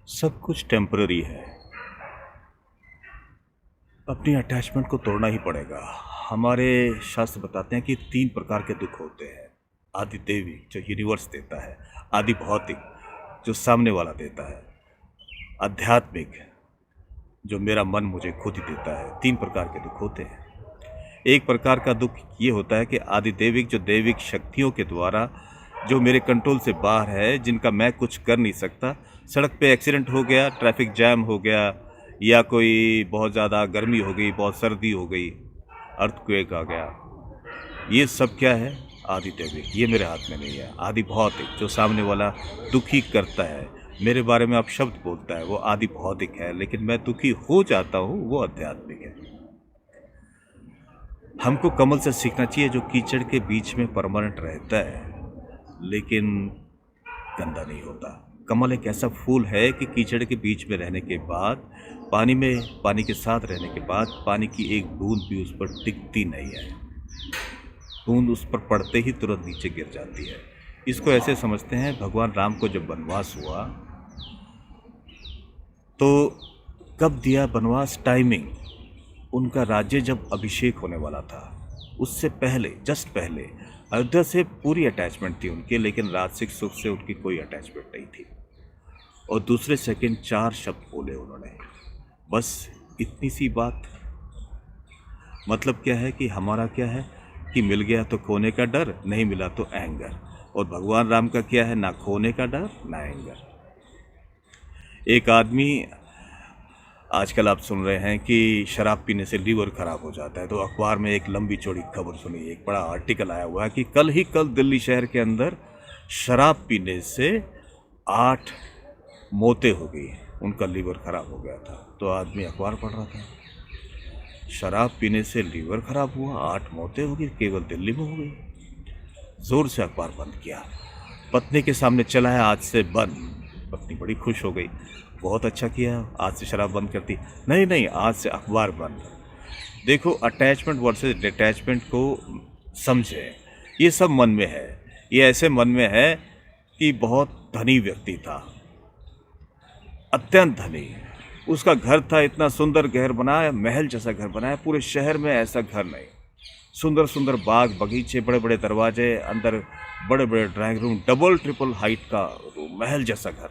सब कुछ टेम्पररी है। अपनी अटैचमेंट को तोड़ना ही पड़ेगा। हमारे शास्त्र बताते हैं कि 3 प्रकार के दुख होते हैं। आदि दैविक जो यूनिवर्स देता है, आदि भौतिक जो सामने वाला देता है, आध्यात्मिक जो मेरा मन मुझे खुद ही देता है। 3 प्रकार के दुख होते हैं। एक प्रकार का दुख ये होता है कि आदि दैविक जो दैविक शक्तियों के द्वारा जो मेरे कंट्रोल से बाहर है, जिनका मैं कुछ कर नहीं सकता। सड़क पे एक्सीडेंट हो गया, ट्रैफिक जैम हो गया, या कोई बहुत ज़्यादा गर्मी हो गई, बहुत सर्दी हो गई, अर्थक्वेक आ गया, ये सब क्या है? आदि दैविक। ये मेरे हाथ में नहीं है। आदि भौतिक जो सामने वाला दुखी करता है, मेरे बारे में आप शब्द बोलता है, वो आदि भौतिक है। लेकिन मैं दुखी हो जाता हूँ, वो आध्यात्मिक है। हमको कमल से सीखना चाहिए जो कीचड़ के बीच में परमानेंट रहता है लेकिन गंदा नहीं होता। कमल एक ऐसा फूल है कि कीचड़ के बीच में रहने के बाद, पानी के साथ रहने के बाद, पानी की एक बूंद भी उस पर टिकती नहीं है। बूंद उस पर पड़ते ही तुरंत नीचे गिर जाती है। इसको ऐसे समझते हैं, भगवान राम को जब वनवास हुआ तो कब दिया वनवास? टाइमिंग। उनका राज्य जब अभिषेक होने वाला था, उससे पहले, जस्ट पहले अयोध्या से पूरी अटैचमेंट थी उनके, लेकिन राजसिक सुख से उनकी कोई अटैचमेंट नहीं थी। और दूसरे सेकंड 4 शब्द बोले उन्होंने, बस इतनी सी बात। मतलब क्या है कि हमारा क्या है कि मिल गया तो खोने का डर, नहीं मिला तो एंगर। और भगवान राम का क्या है? ना खोने का डर ना एंगर। एक आदमी, आजकल आप सुन रहे हैं कि शराब पीने से लीवर खराब हो जाता है, तो अखबार में एक लंबी चौड़ी खबर सुनी, एक बड़ा आर्टिकल आया हुआ है कि कल दिल्ली शहर के अंदर शराब पीने से 8 मौतें हो गई, उनका लीवर खराब हो गया था। तो आदमी अखबार पढ़ रहा था, शराब पीने से लीवर खराब हुआ, 8 मौतें हो गई, केवल दिल्ली में हो गई। जोर से अखबार बंद किया, पत्नी के सामने चला है, आज से बंद। पत्नी बड़ी खुश हो गई, बहुत अच्छा किया, आज से शराब बंद करती। नहीं नहीं, आज से अखबार बंद। देखो, अटैचमेंट वर्सेस डिटैचमेंट को समझे। ये सब मन में है। ये ऐसे मन में है कि बहुत धनी व्यक्ति था, अत्यंत धनी। उसका घर था, इतना सुंदर घर बनाया, महल जैसा घर बनाया, पूरे शहर में ऐसा घर नहीं। सुंदर सुंदर बाग बगीचे, बड़े बड़े दरवाजे, अंदर बड़े बड़े drawing room, double triple height का महल जैसा घर।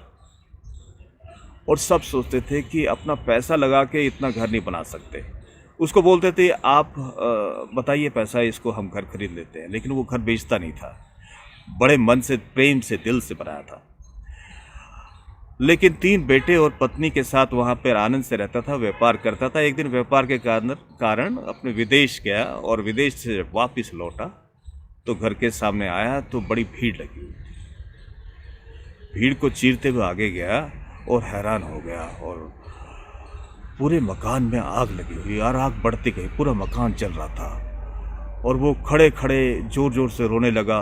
और सब सोचते थे कि अपना पैसा लगा के इतना घर नहीं बना सकते। उसको बोलते थे, आप बताइए पैसा, इसको हम घर खरीद लेते हैं। लेकिन वो घर बेचता नहीं था, बड़े मन से, प्रेम से, दिल से बनाया था। लेकिन 3 बेटे और पत्नी के साथ वहाँ पर आनंद से रहता था, व्यापार करता था। एक दिन व्यापार के कारण अपने विदेश गया, और विदेश से वापस लौटा तो घर के सामने आया तो बड़ी भीड़ लगी हुई थी। भीड़ को चीरते हुए आगे गया और हैरान हो गया, और पूरे मकान में आग लगी हुई, और आग बढ़ती गई, पूरा मकान जल रहा था। और वो खड़े खड़े जोर जोर से रोने लगा,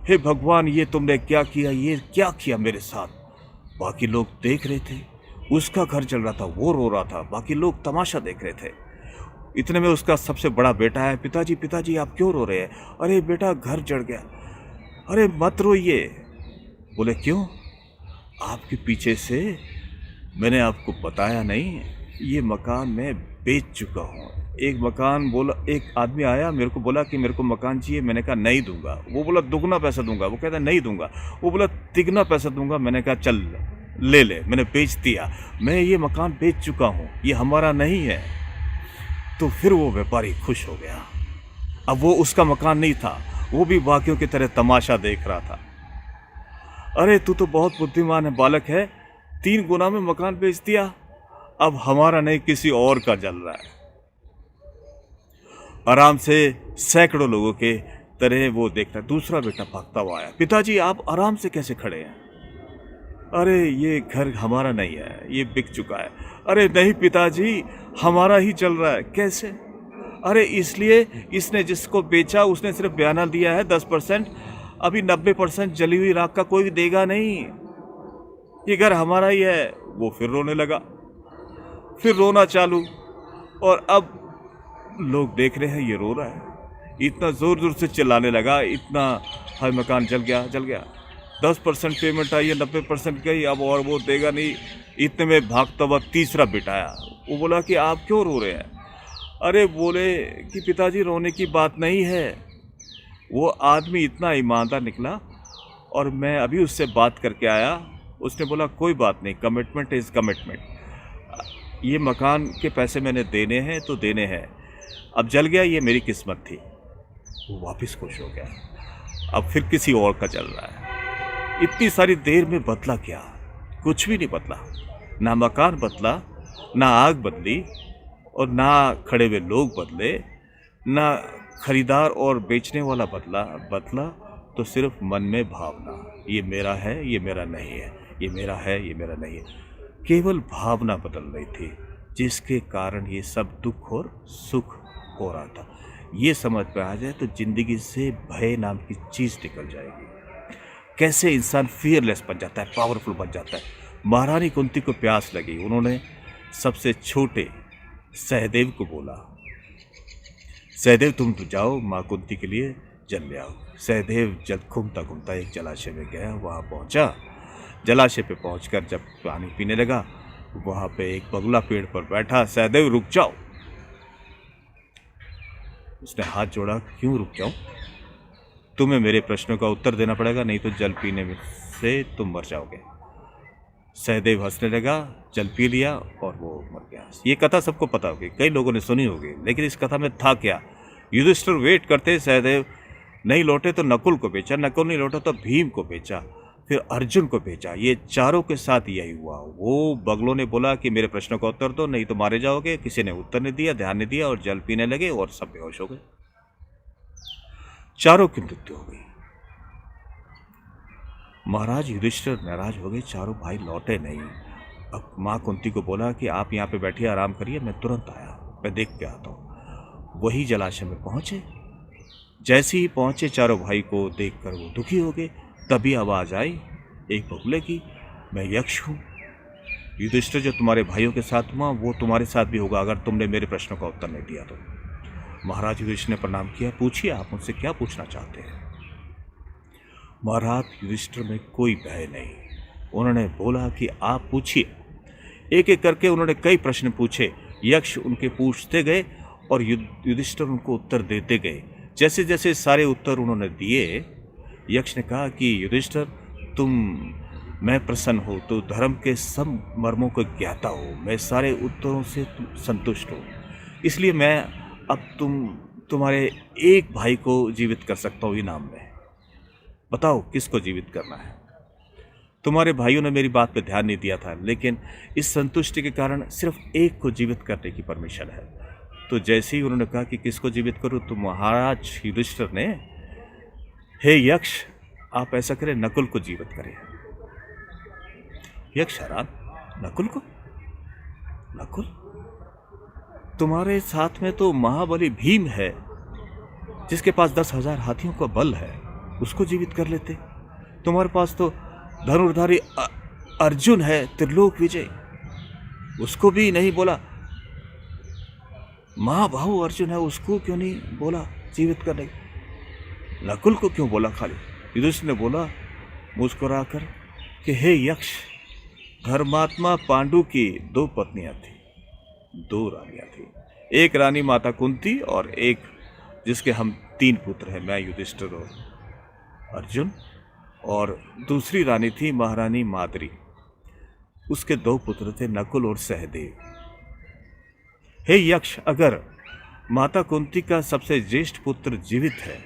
हे भगवान, ये तुमने क्या किया? ये क्या किया मेरे साथ? बाकी लोग देख रहे थे, उसका घर जल रहा था, वो रो रहा था, बाकी लोग तमाशा देख रहे थे। इतने में उसका सबसे बड़ा बेटा है, पिताजी पिताजी आप क्यों रो रहे हैं? अरे बेटा, घर जल गया। अरे मत रोइए। बोले क्यों? आपके पीछे से, मैंने आपको बताया नहीं, ये मकान मैं बेच चुका हूँ। एक मकान बोला, एक आदमी आया, मेरे को बोला कि मेरे को मकान चाहिए। मैंने कहा नहीं दूंगा। वो बोला दुगना पैसा दूंगा। वो कहता नहीं दूंगा। वो बोला तिगना पैसा दूंगा। मैंने कहा चल ले ले, मैंने बेच दिया। मैं ये मकान बेच चुका हूँ, ये हमारा नहीं है। तो फिर वो व्यापारी खुश हो गया। अब वो उसका मकान नहीं था, वो भी बाकियों की तरह तमाशा देख रहा था। अरे तू तो बहुत बुद्धिमान है, बालक है, 3 गुना में मकान बेच दिया, अब हमारा नहीं किसी और का जल रहा है। आराम से सैकड़ों लोगों के तरह वो देखता। दूसरा बेटा भागता हुआ आया, पिताजी आप आराम से कैसे खड़े हैं? अरे ये घर हमारा नहीं है, ये बिक चुका है। अरे नहीं पिताजी, हमारा ही चल रहा है। कैसे? अरे इसलिए, इसने जिसको बेचा उसने सिर्फ बयाना दिया है 10%, अभी 90% जली हुई राख का कोई देगा नहीं, ये घर हमारा ही है। वो फिर रोने लगा, फिर रोना चालू। और अब लोग देख रहे हैं ये रो रहा है, इतना जोर जोर से चिल्लाने लगा, इतना, मकान जल गया जल गया। 10% पेमेंट आई है, 90% गई, अब और वो देगा नहीं। इतने में भागता हुआ तीसरा बेटा आया। वो बोला कि आप क्यों रो रहे हैं? अरे बोले कि पिताजी रोने की बात नहीं है। वो आदमी इतना ईमानदार निकला और मैं अभी उससे बात करके आया। उसने बोला कोई बात नहीं, कमिटमेंट इज़ कमिटमेंट। ये मकान के पैसे मैंने देने हैं तो देने हैं, अब जल गया ये मेरी किस्मत थी। वो वापस खुश हो गया। अब फिर किसी और का चल रहा है। इतनी सारी देर में बदला क्या? कुछ भी नहीं बदला। ना मकान बदला, ना आग बदली, और ना खड़े हुए लोग बदले, ना खरीदार और बेचने वाला बदला तो सिर्फ मन में भावना, ये मेरा है, ये मेरा नहीं है, ये मेरा है, ये मेरा नहीं है। केवल भावना बदल रही थी, जिसके कारण ये सब दुख और सुख हो रहा था। ये समझ में आ जाए तो जिंदगी से भय नाम की चीज़ निकल जाएगी। कैसे इंसान फियरलेस बन जाता है, पावरफुल बन जाता है। महारानी कुंती को प्यास लगी। उन्होंने सबसे छोटे सहदेव को बोला, सहदेव तुम तो जाओ माँ कुंती के लिए जल ले आओ। सहदेव जल घूमता घूमता एक जलाशय में गया। वहाँ पहुँचा। जलाशय पे पहुँचकर जब पानी पीने लगा, वहाँ पे एक बगुला पेड़ पर बैठा। सहदेव रुक जाओ। उसने हाथ जोड़ा, क्यों रुक जाऊं? तुम्हें मेरे प्रश्नों का उत्तर देना पड़ेगा, नहीं तो जल पीने में से तुम मर जाओगे। सहदेव हंसने लगा, जल पी लिया और वो मर गया। ये कथा सबको पता होगी, कई लोगों ने सुनी होगी, लेकिन इस कथा में था क्या? युधिष्ठिर वेट करते, सहदेव नहीं लौटे तो नकुल को बेचा, नकुल नहीं लौटा तो भीम को बेचा, फिर अर्जुन को बेचा। ये चारों के साथ यही हुआ। वो बगलों ने बोला कि मेरे प्रश्नों का उत्तर दो, नहीं तो मारे जाओगे। किसी ने उत्तर नहीं दिया, ध्यान नहीं दिया और जल पीने लगे और सब बेहोश हो गए। चारों की मृत्यु हो गई। महाराज युधिष्ठिर नाराज हो गए, चारों भाई लौटे नहीं। अब माँ कुंती को बोला कि आप यहाँ पे बैठिए, आराम करिए, मैं तुरंत आया, मैं देख के आता हूँ। वही जलाशय में पहुंचे। जैसे ही पहुंचे, चारों भाई को देखकर वो दुखी हो गए। तभी आवाज आई एक बगुले की, मैं यक्ष हूँ। युधिष्ठिर जो तुम्हारे भाइयों के साथ हुआ वो तुम्हारे साथ भी होगा अगर तुमने मेरे प्रश्नों का उत्तर नहीं दिया तो। महाराज युधिष्ठिर ने प्रणाम किया। पूछिए, आप मुझसे क्या पूछना चाहते हैं? महाराज युधिष्ठिर में कोई भय नहीं। उन्होंने बोला कि आप पूछिए। एक एक करके उन्होंने कई प्रश्न पूछे। यक्ष उनके पूछते गए और युधिष्ठिर उनको उत्तर देते गए। जैसे जैसे सारे उत्तर उन्होंने दिए, यक्ष ने कहा कि युधिष्ठिर मैं प्रसन्न हो तो धर्म के सब मर्मों को ज्ञाता हो, मैं सारे उत्तरों से संतुष्ट हूँ, इसलिए मैं अब तुम्हारे एक भाई को जीवित कर सकता हूँ इनाम में। बताओ किसको जीवित करना है? तुम्हारे भाइयों ने मेरी बात पे ध्यान नहीं दिया था, लेकिन इस संतुष्टि के कारण सिर्फ एक को जीवित करने की परमिशन है। तो जैसे ही उन्होंने कहा कि किसको जीवित करूँ, तो महाराज युधिष्ठिर ने, हे यक्ष आप ऐसा करें, नकुल को जीवित करें। यक्ष हैरान, नकुल को? नकुल? तुम्हारे साथ में तो महाबली भीम है, जिसके पास 10,000 हाथियों का बल है, उसको जीवित कर लेते। तुम्हारे पास तो धनुर्धारी अर्जुन है, त्रिलोक विजय, उसको भी नहीं बोला। महाबाहु अर्जुन है, उसको क्यों नहीं बोला जीवित करने? नकुल को क्यों बोला खाली? युधिष्ठिर ने बोला मुस्कुराकर कि हे यक्ष, धर्मात्मा पांडु की 2 पत्नियां थी, 2 रानियां थी। एक रानी माता कुंती और एक जिसके हम 3 पुत्र हैं, मैं, युधिष्ठिर और अर्जुन, और दूसरी रानी थी महारानी माद्री, उसके 2 पुत्र थे, नकुल और सहदेव। हे यक्ष, अगर माता कुंती का सबसे ज्येष्ठ पुत्र जीवित है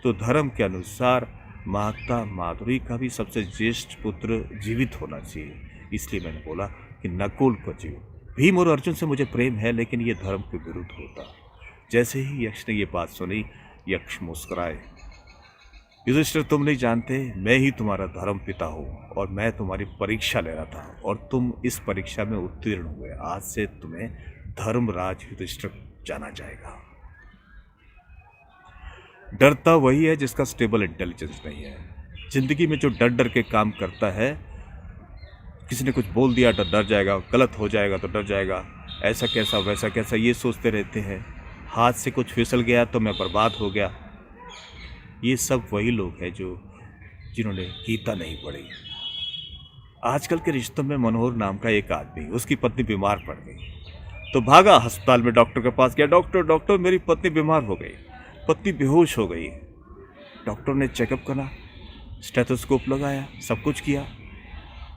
तो धर्म के अनुसार माता माधुरी का भी सबसे ज्येष्ठ पुत्र जीवित होना चाहिए। इसलिए मैंने बोला कि नकुल को जीवित। भीम और अर्जुन से मुझे प्रेम है, लेकिन ये धर्म के विरुद्ध होता। जैसे ही यक्ष ने ये बात सुनी, यक्ष मुस्कुराए। युधिष्ठिर, तुम नहीं जानते, मैं ही तुम्हारा धर्म पिता हूँ और मैं तुम्हारी परीक्षा ले रहा था और तुम इस परीक्षा में उत्तीर्ण हुए। आज से तुम्हें धर्मराज युधिष्ठिर जाना जाएगा। डरता वही है जिसका स्टेबल इंटेलिजेंस नहीं है। जिंदगी में जो डर डर के काम करता है, किसी ने कुछ बोल दिया तो डर जाएगा, गलत हो जाएगा तो डर जाएगा, ऐसा कैसा वैसा कैसा, ये सोचते रहते हैं। हाथ से कुछ फिसल गया तो मैं बर्बाद हो गया। ये सब वही लोग हैं जिन्होंने गीता नहीं पढ़ी। आजकल के रिश्तों में मनोहर नाम का एक आदमी, उसकी पत्नी बीमार पड़ गई तो भागा अस्पताल में, डॉक्टर के पास गया। डॉक्टर डॉक्टर मेरी पत्नी बीमार हो गई, पत्नी बेहोश हो गई। डॉक्टर ने चेकअप करा, स्टेथोस्कोप लगाया, सब कुछ किया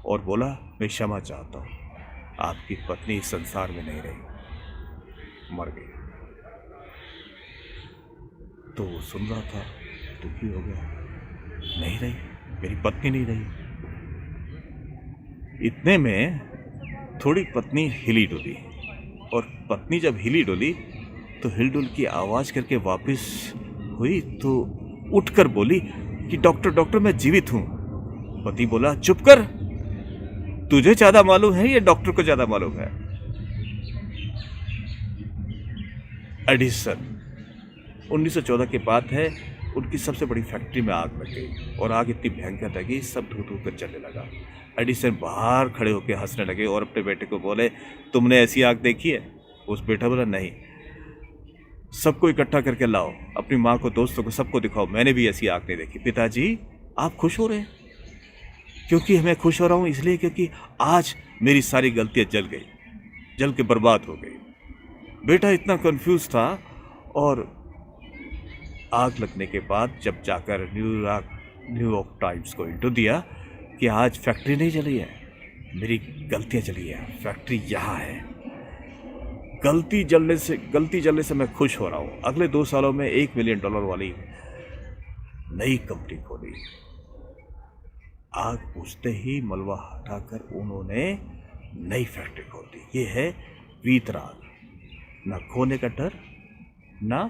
और बोला मैं क्षमा चाहता हूँ, आपकी पत्नी इस संसार में नहीं रही, मर गई। तो वो सुन रहा था, दुखी हो गया, नहीं रही, मेरी पत्नी नहीं रही। इतने में थोड़ी पत्नी हिली डुली, और पत्नी जब हिली डुली तो हिलडुल की आवाज़ करके वापस हुई तो उठकर बोली कि डॉक्टर डॉक्टर मैं जीवित हूँ। पति बोला चुप कर, तुझे ज़्यादा मालूम है या डॉक्टर को ज़्यादा मालूम है। एडिसन 1914 की बात है, उनकी सबसे बड़ी फैक्ट्री में आग लग गई और आग इतनी भयंकर लगी, सब धू धू कर चलने लगा। एडिसन बाहर खड़े होकर हंसने लगे और अपने बेटे को बोले तुमने ऐसी आग देखी है? उस बेटा बोला नहीं। सबको इकट्ठा करके लाओ, अपनी माँ को, दोस्तों को, सबको दिखाओ, मैंने भी ऐसी आग नहीं देखी। पिताजी आप खुश हो रहे हैं? क्योंकि मैं खुश हो रहा हूँ इसलिए क्योंकि आज मेरी सारी गलतियाँ जल गई, जल के बर्बाद हो गई। बेटा इतना कंफ्यूज था और आग लगने के बाद जब जाकर न्यूयॉर्क टाइम्स को इंटरव्यू दिया कि आज फैक्ट्री नहीं जली है, मेरी गलतियाँ जली है, फैक्ट्री यहाँ है, गलती जलने से मैं खुश हो रहा हूँ। अगले 2 सालों में $1 मिलियन वाली नई कंपनी खोली। आग बुझते ही मलबा हटाकर उन्होंने नई फैक्ट्री खोल दी। ये है वीतराग, ना खोने का डर, ना